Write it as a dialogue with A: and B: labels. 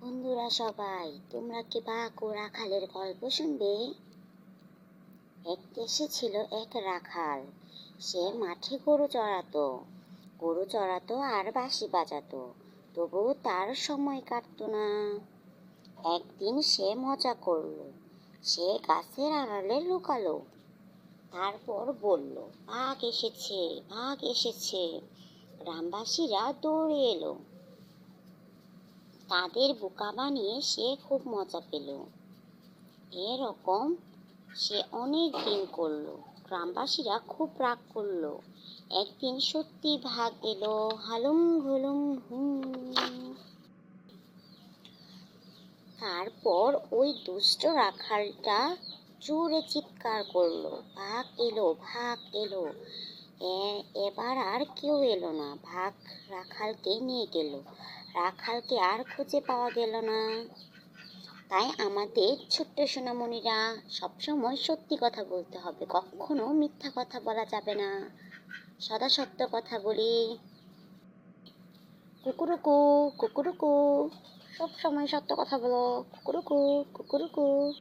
A: বন্ধুরা সবাই, তোমরা কি বাঘ ও রাখালের গল্প শুনবে? এক দেশে ছিল এক রাখাল। সে মাঠে গরু চড়াতো আর বাঁশি বাজাতো। তবুও তার সময় কাটতো না। একদিন সে মজা করলো। সে গাছের আড়ালে লুকালো। তারপর বলল, বাঘ এসেছে, বাঘ এসেছে। গ্রামবাসীরা দৌড়ে এলো। তাদের বোকা বানিয়ে সে খুব মজা পেল। এরকম সে অনেক দিন করলো। গ্রামবাসীরা খুব রাগ করলো। একদিন সত্যি বাঘ এলো, হালুম হুলুম হুম। তারপর ওই দুষ্ট রাখালটা জোরে চিৎকার করলো, বাঘ এলো, বাঘ এলো। এবার আর কেউ এলো না। বাঘ রাখালকে নিয়ে গেল। রাখালকে আর খুঁজে পাওয়া গেল না। তাই আমাদের ছোট্ট সোনামণিরা, সবসময় সত্যি কথা বলতে হবে, কখনো মিথ্যা কথা বলা যাবে না। সদা সত্য কথা বলি। কুকুরুকু, কুকুরুকু, সব সময় সত্য কথা বলো। কুকুরুকু, কুকুরুকু।